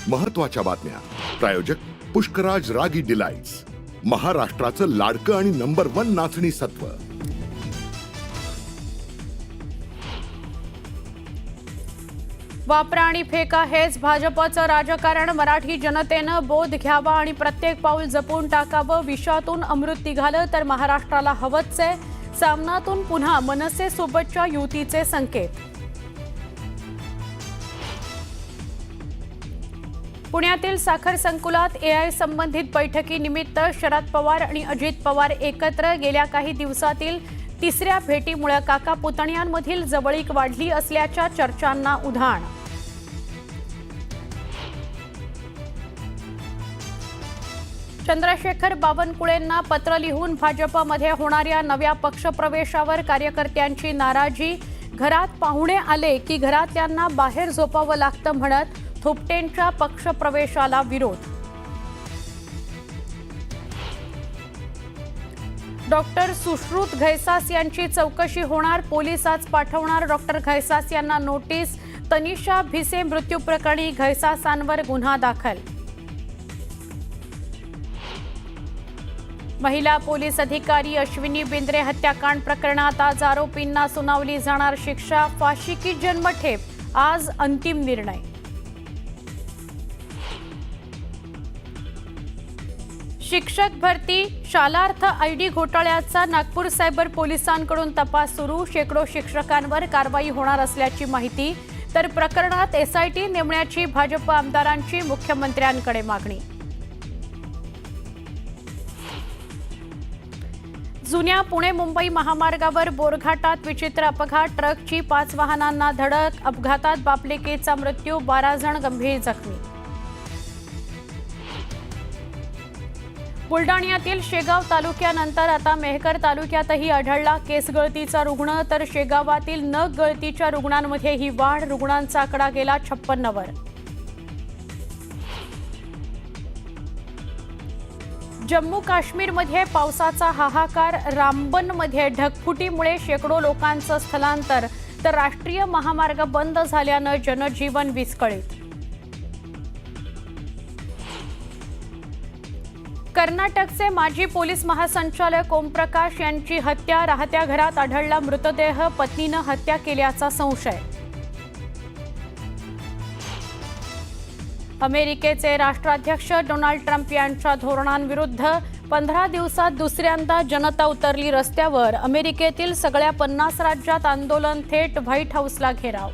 महत्त्वाच्या बातम्या. प्रायोजक पुष्कराज रागी डिलाइट्स, महाराष्ट्राचं लाडकं आणि नंबर 1 नाचणी सत्व. वापरा आणि फेका हेच भाजपचं राजकारण. मराठी जनतेनं बोध घ्यावा आणि प्रत्येक पाऊल जपून टाकावं. विषातून अमृत निघालं तर महाराष्ट्राला हवंच आहे. सामनातून पुन्हा मनसेसोबतच्या युतीचे संकेत. पुण्यातील साखर संकुलात एआय संबंधित बैठकीनिमित्त शरद पवार आणि अजित पवार एकत्र. गेल्या काही दिवसातील तिसऱ्या भेटीमुळे काका पुतण्यांमधील जवळीक वाढली असल्याच्या चर्चांना उधाण. चंद्रशेखर बावनकुळेंना पत्र लिहून भाजपमध्ये होणाऱ्या नव्या पक्षप्रवेशावर कार्यकर्त्यांची नाराजी. घरात पाहुणे आले की घरातल्यांना बाहेर झोपावं लागतं म्हणत थोपटेंच्या पक्षप्रवेशाला विरोध. डॉक्टर सुश्रुत घैसास यांची चौकशी होणार. पोलीस आज पाठवणार डॉक्टर घैसास यांना नोटीस. तनिषा भिसे मृत्यू प्रकरणी घैसासांवर गुन्हा दाखल. महिला पोलीस अधिकारी अश्विनी बिंद्रे हत्याकांड प्रकरणात आज आरोपींना सुनावली जाणार शिक्षा. फाशी की जन्मठेप, आज अंतिम निर्णय. शिक्षक भरती शालार्थ आयडी घोटाळ्याचा नागपूर सायबर पोलिसांकडून तपास सुरू. शेकडो शिक्षकांवर कारवाई होणार असल्याची माहिती. तर प्रकरणात एसआयटी नेमण्याची भाजप आमदारांची मुख्यमंत्र्यांकडे मागणी. जुन्या पुणे मुंबई महामार्गावर बोरघाटात विचित्र अपघात. ट्रकची 5 वाहनांना धडक. अपघातात बापलेकीचा मृत्यू, 12 जण गंभीर जखमी. बुलढाण्यातील शेगाव तालुक्यानंतर आता मेहकर तालुक्यातही आढळला केसगळतीचा रुग्ण. तर शेगावातील नख गळतीच्या रुग्णांमध्ये ही वाढ. रुग्णांचा आकडा गेला 56 वर. जम्मू काश्मीरमध्ये पावसाचा हाहाकार. रामबनमध्ये ढगफुटीमुळे शेकडो लोकांचं स्थलांतर. तर राष्ट्रीय महामार्ग बंद झाल्यानं जनजीवन विस्कळीत. कर्नाटकचे माजी पोलीस महासंचालक ओमप्रकाश यांची हत्या. राहत्या घरात आढळला मृतदेह. पत्नीनं हत्या केल्याचा संशय. अमेरिकेचे राष्ट्राध्यक्ष डोनाल्ड ट्रम्प यांच्या धोरणांविरुद्ध 15 दिवसात दुसऱ्यांदा जनता उतरली रस्त्यावर. अमेरिकेतील सगळ्या 50 राज्यात आंदोलन. थेट व्हाईट हाऊसला घेराव.